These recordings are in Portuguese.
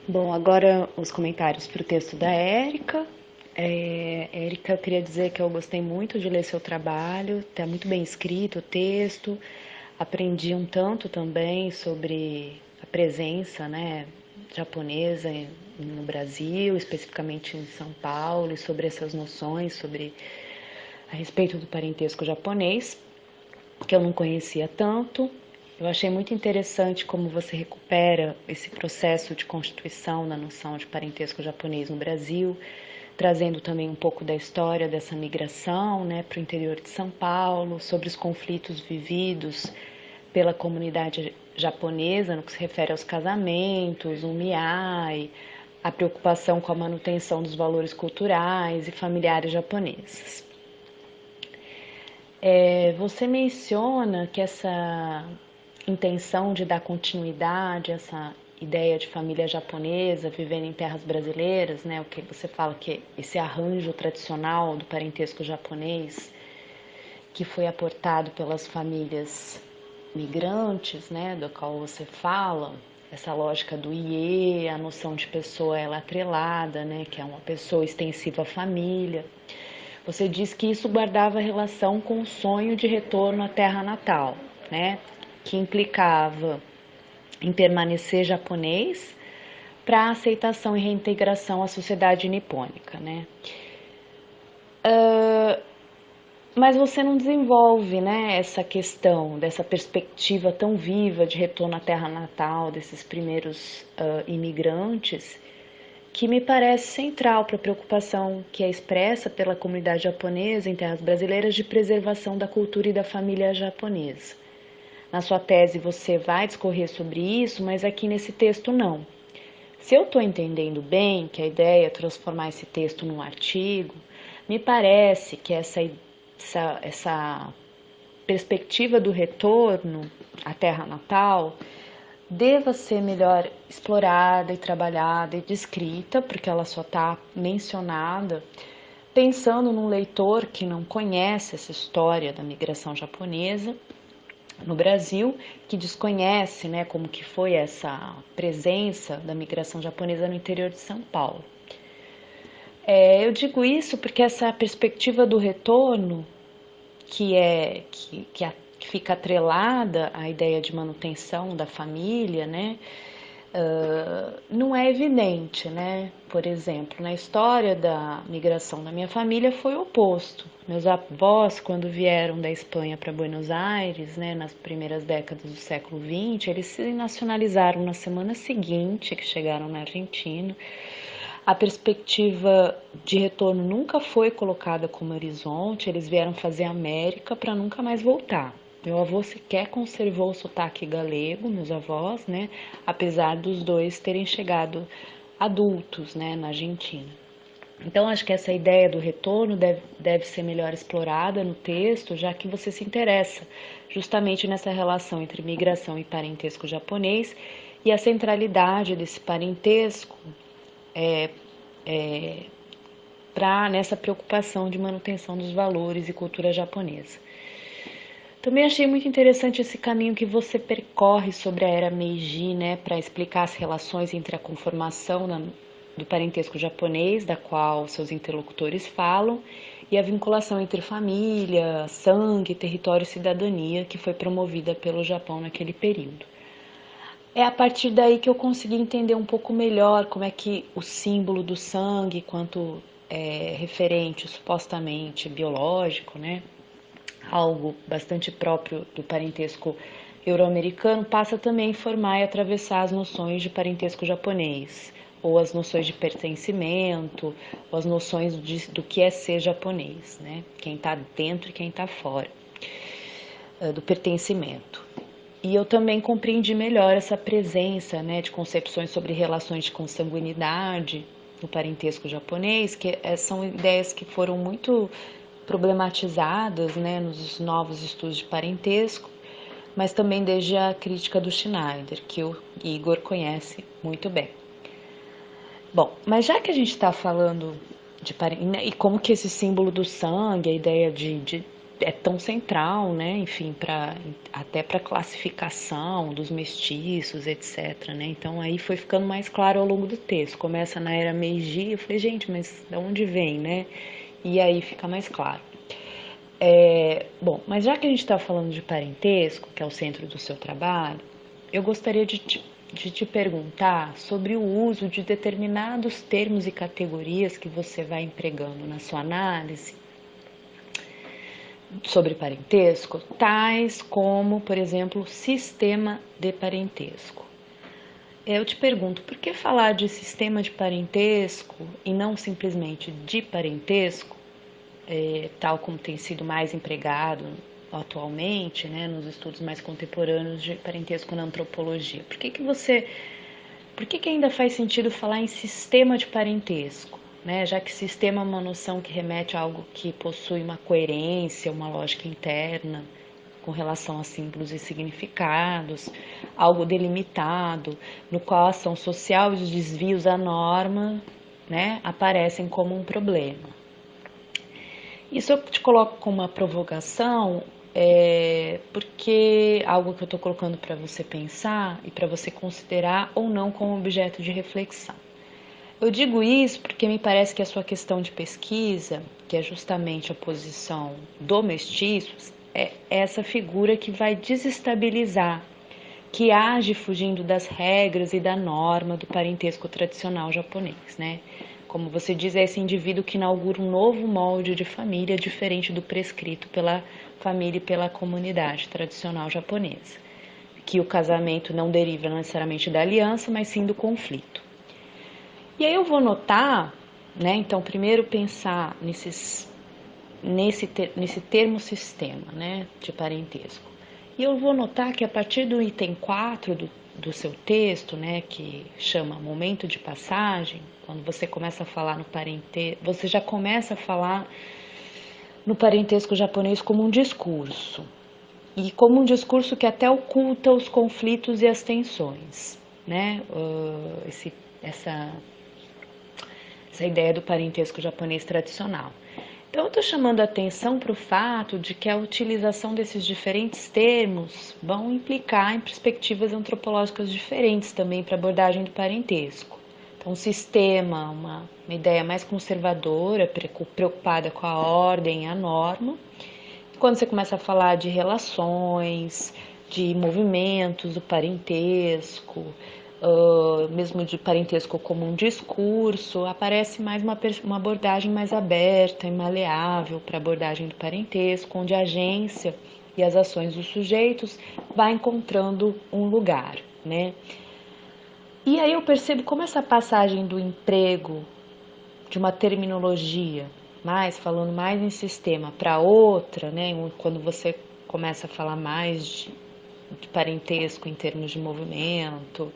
Bom, agora os comentários para o texto da Érica. Érica, eu queria dizer que eu gostei muito de ler seu trabalho, está muito bem escrito o texto, aprendi um tanto também sobre a presença, né, japonesa no Brasil, especificamente em São Paulo, e sobre essas noções, sobre a respeito do parentesco japonês, que eu não conhecia tanto. Eu achei muito interessante como você recupera esse processo de constituição na noção de parentesco japonês no Brasil, trazendo também um pouco da história dessa migração, né, para o interior de São Paulo, sobre os conflitos vividos pela comunidade japonesa no que se refere aos casamentos, o miai, a preocupação com a manutenção dos valores culturais e familiares japoneses. Você menciona que essa intenção de dar continuidade, essa ideia de família japonesa vivendo em terras brasileiras, né, o que você fala que esse arranjo tradicional do parentesco japonês que foi aportado pelas famílias migrantes, né, do qual você fala, essa lógica do IE, a noção de pessoa ela atrelada, né, que é uma pessoa extensiva à família. Você diz que isso guardava relação com o sonho de retorno à terra natal, né? Que implicava em permanecer japonês para aceitação e reintegração à sociedade nipônica, né? Mas você não desenvolve, né, essa questão dessa perspectiva tão viva de retorno à terra natal desses primeiros imigrantes, que me parece central para a preocupação que é expressa pela comunidade japonesa em terras brasileiras de preservação da cultura e da família japonesa. Na sua tese você vai discorrer sobre isso, mas aqui nesse texto não. Se eu estou entendendo bem que a ideia é transformar esse texto num artigo, me parece que essa perspectiva do retorno à terra natal deva ser melhor explorada e trabalhada e descrita, porque ela só está mencionada pensando num leitor que não conhece essa história da migração japonesa no Brasil, que desconhece, né, como que foi essa presença da migração japonesa no interior de São Paulo. Eu digo isso porque essa perspectiva do retorno, que fica atrelada à ideia de manutenção da família, né, não é evidente, né? Por exemplo, na história da migração da minha família foi o oposto. Meus avós, quando vieram da Espanha para Buenos Aires, né, nas primeiras décadas do século XX, eles se nacionalizaram na semana seguinte que chegaram na Argentina. A perspectiva de retorno nunca foi colocada como horizonte, eles vieram fazer América para nunca mais voltar. Meu avô sequer conservou o sotaque galego, meus avós, né? Apesar dos dois terem chegado adultos, né, na Argentina. Então, acho que essa ideia do retorno deve ser melhor explorada no texto, já que você se interessa justamente nessa relação entre migração e parentesco japonês e a centralidade desse parentesco nessa preocupação de manutenção dos valores e cultura japonesa. Também achei muito interessante esse caminho que você percorre sobre a era Meiji, né, para explicar as relações entre a conformação do parentesco japonês, da qual seus interlocutores falam, e a vinculação entre família, sangue, território e cidadania que foi promovida pelo Japão naquele período. É a partir daí que eu consegui entender um pouco melhor como é que o símbolo do sangue, quanto referente supostamente biológico, né, algo bastante próprio do parentesco euro-americano, passa também a informar e atravessar as noções de parentesco japonês, ou as noções de pertencimento, ou as noções do que é ser japonês, né? Quem está dentro e quem está fora do pertencimento. E eu também compreendi melhor essa presença, né, de concepções sobre relações de consanguinidade no parentesco japonês, que são ideias que foram muito problematizadas, né, nos novos estudos de parentesco, mas também desde a crítica do Schneider, que o Igor conhece muito bem. Bom, mas já que a gente está falando de parentesco, e como que esse símbolo do sangue, a ideia é tão central, né? Enfim, até para classificação dos mestiços, etc. Né? Então aí foi ficando mais claro ao longo do texto. Começa na era Meiji, eu falei, gente, mas de onde vem, né? E aí fica mais claro. Bom, mas já que a gente está falando de parentesco, que é o centro do seu trabalho, eu gostaria de te perguntar sobre o uso de determinados termos e categorias que você vai empregando na sua análise sobre parentesco, tais como, por exemplo, sistema de parentesco. Eu te pergunto, por que falar de sistema de parentesco e não simplesmente de parentesco, tal como tem sido mais empregado atualmente, né, nos estudos mais contemporâneos de parentesco na antropologia? Por que ainda faz sentido falar em sistema de parentesco? Né? Já que sistema é uma noção que remete a algo que possui uma coerência, uma lógica interna com relação a símbolos e significados, algo delimitado, no qual a ação social e os desvios à norma, né, aparecem como um problema. Isso eu te coloco como uma provocação, porque algo que eu estou colocando para você pensar e para você considerar ou não como objeto de reflexão. Eu digo isso porque me parece que a sua questão de pesquisa, que é justamente a posição do mestiço, é essa figura que vai desestabilizar, que age fugindo das regras e da norma do parentesco tradicional japonês, né? Como você diz, é esse indivíduo que inaugura um novo molde de família diferente do prescrito pela família e pela comunidade tradicional japonesa, que o casamento não deriva necessariamente da aliança, mas sim do conflito. E aí eu vou notar, né? Então, primeiro pensar nesse termo sistema, né, de parentesco. E eu vou notar que a partir do item 4 do seu texto, né, que chama momento de passagem, quando você começa a falar no parentesco, você já começa a falar no parentesco japonês como um discurso. E como um discurso que até oculta os conflitos e as tensões, né? Essa ideia do parentesco japonês tradicional. Então, eu estou chamando a atenção para o fato de que a utilização desses diferentes termos vão implicar em perspectivas antropológicas diferentes também para a abordagem do parentesco. Então, um sistema, uma ideia mais conservadora, preocupada com a ordem e a norma. Quando você começa a falar de relações, de movimentos do parentesco, mesmo de parentesco como um discurso, aparece mais uma abordagem mais aberta e maleável para a abordagem do parentesco, onde a agência e as ações dos sujeitos vai encontrando um lugar, né? E aí eu percebo como essa passagem do emprego de uma terminologia, falando mais em sistema, para outra, né? Quando você começa a falar mais de parentesco em termos de movimento,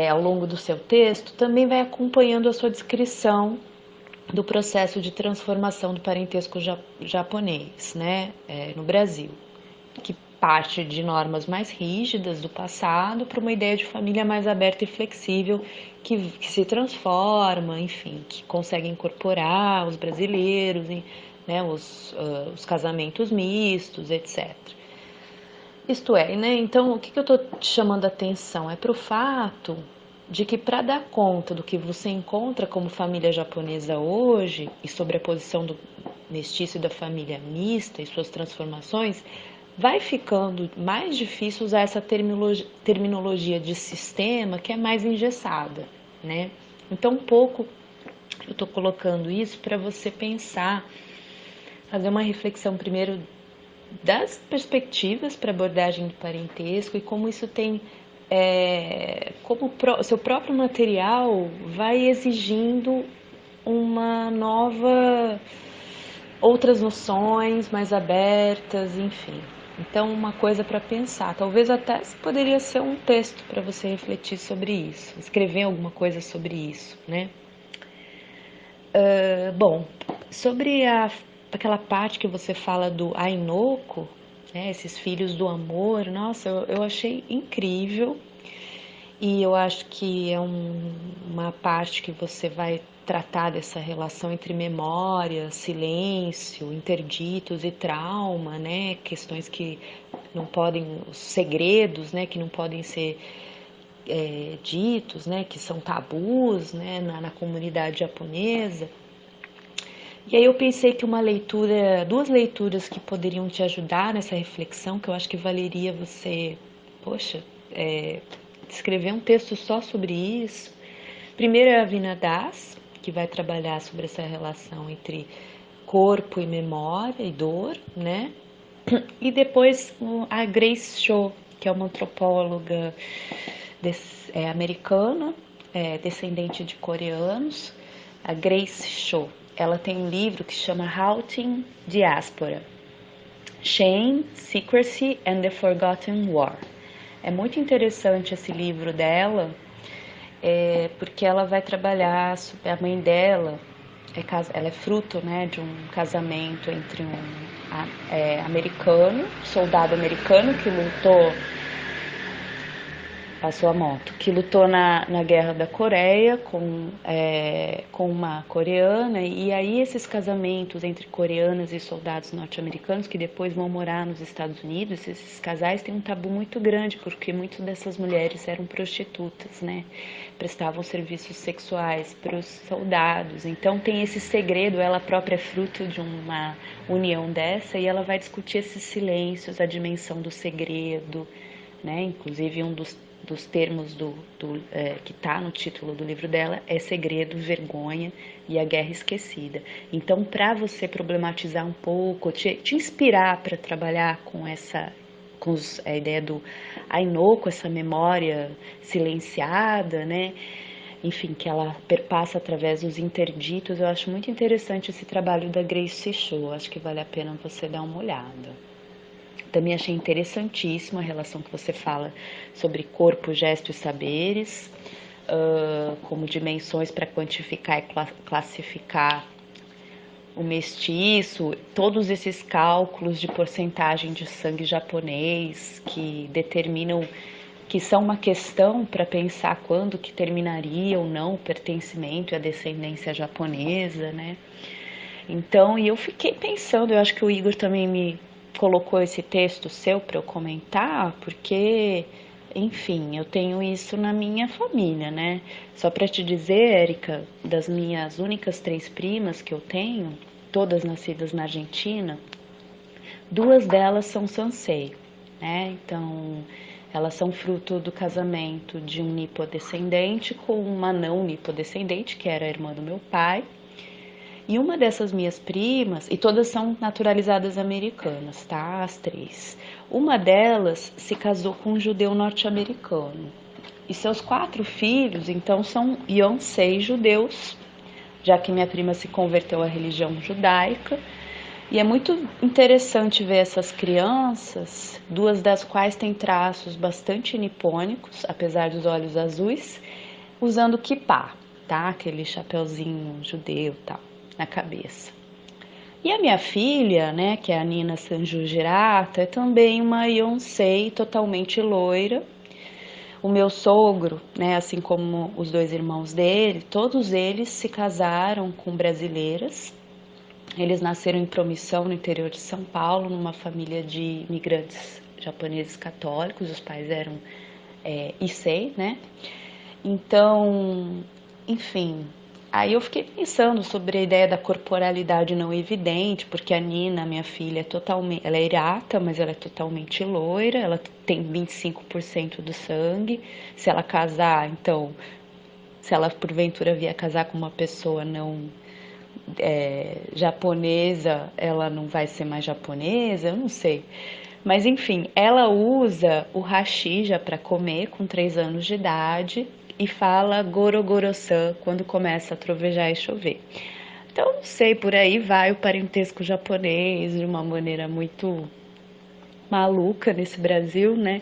ao longo do seu texto, também vai acompanhando a sua descrição do processo de transformação do parentesco japonês, né, no Brasil, que parte de normas mais rígidas do passado para uma ideia de família mais aberta e flexível, que se transforma, enfim, que consegue incorporar os brasileiros, né, os casamentos mistos, etc. Isto é, né? Então, o que eu estou te chamando a atenção é para o fato de que, para dar conta do que você encontra como família japonesa hoje e sobre a posição do mestiço e da família mista e suas transformações, vai ficando mais difícil usar essa terminologia de sistema que é mais engessada, né? Então, um pouco eu estou colocando isso para você pensar, fazer uma reflexão primeiro das perspectivas para abordagem do parentesco e como isso tem, como seu próprio material vai exigindo uma nova, outras noções mais abertas, enfim. Então, uma coisa para pensar. Talvez até poderia ser um texto para você refletir sobre isso, escrever alguma coisa sobre isso, né? Bom, sobre aquela parte que você fala do Ainoko, né, esses filhos do amor, nossa, eu achei incrível. E eu acho que é uma parte que você vai tratar dessa relação entre memória, silêncio, interditos e trauma, né? Questões que não podem, os segredos, né? Que não podem ser ditos, né? Que são tabus, né? Na comunidade japonesa. E aí eu pensei que duas leituras que poderiam te ajudar nessa reflexão, que eu acho que valeria você, poxa, escrever um texto só sobre isso. Primeiro é a Vina Das, que vai trabalhar sobre essa relação entre corpo e memória e dor, né? E depois a Grace Shaw, que é uma antropóloga americana, descendente de coreanos, a Grace Shaw. Ela tem um livro que chama Halting Diaspora, Shame, Secrecy and the Forgotten War. É muito interessante esse livro dela, porque ela vai trabalhar, a mãe dela, ela é fruto, né, de um casamento entre um americano, soldado americano que lutou, passou a moto, que lutou na Guerra da Coreia com uma coreana, e aí esses casamentos entre coreanas e soldados norte-americanos que depois vão morar nos Estados Unidos, esses casais têm um tabu muito grande, porque muitas dessas mulheres eram prostitutas, né? Prestavam serviços sexuais para os soldados, então tem esse segredo, ela própria é fruto de uma união dessa, e ela vai discutir esses silêncios, a dimensão do segredo, né? Inclusive um dos termos que está no título do livro dela é segredo, vergonha e a guerra esquecida. Então, para você problematizar um pouco, te inspirar para trabalhar com a ideia do Ainoko, essa memória silenciada, né? Enfim, que ela perpassa através dos interditos, eu acho muito interessante esse trabalho da Grace Shaw, acho que vale a pena você dar uma olhada. Também achei interessantíssima a relação que você fala sobre corpo, gesto e saberes, como dimensões para quantificar e classificar o mestiço, todos esses cálculos de porcentagem de sangue japonês que determinam, que são uma questão para pensar quando que terminaria ou não o pertencimento e a descendência japonesa, né? Então, e eu fiquei pensando, eu acho que o Igor também me colocou esse texto seu para eu comentar, porque, enfim, eu tenho isso na minha família, né? Só para te dizer, Érica, das minhas únicas 3 primas que eu tenho, todas nascidas na Argentina, 2 delas são Sansei, né? Então, elas são fruto do casamento de um nipodescendente com uma não nipodescendente, que era a irmã do meu pai. E uma dessas minhas primas, e todas são naturalizadas americanas, tá? As 3. Uma delas se casou com um judeu norte-americano. E seus 4 filhos, então, são Yonsei judeus, já que minha prima se converteu à religião judaica. E é muito interessante ver essas crianças, 2 das quais têm traços bastante nipônicos, apesar dos olhos azuis, usando kippah, tá? Aquele chapeuzinho judeu e tal, na cabeça. E a minha filha, né, que é a Nina Sanju Girata, é também uma Yonsei totalmente loira. O meu sogro, né, assim como os 2 irmãos dele, todos eles se casaram com brasileiras. Eles nasceram em Promissão, no interior de São Paulo, numa família de imigrantes japoneses católicos. Os pais eram Issei, né? Então, enfim, aí eu fiquei pensando sobre a ideia da corporalidade não evidente, porque a Nina, minha filha, ela é irata, mas ela é totalmente loira, ela tem 25% do sangue. Se ela casar, então, se ela porventura vier casar com uma pessoa não japonesa, ela não vai ser mais japonesa, eu não sei. Mas enfim, ela usa o hashi já para comer com 3 anos de idade e fala gorogoro-san quando começa a trovejar e chover. Então, não sei, por aí vai o parentesco japonês de uma maneira muito maluca nesse Brasil, né?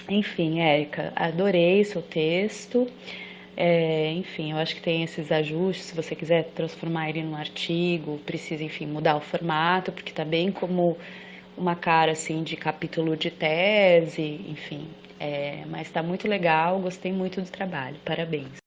Enfim, Érica, adorei seu texto. Enfim, eu acho que tem esses ajustes. Se você quiser transformar ele num artigo, precisa, enfim, mudar o formato, porque tá bem como uma cara assim de capítulo de tese, enfim. Mas está muito legal, gostei muito do trabalho. Parabéns.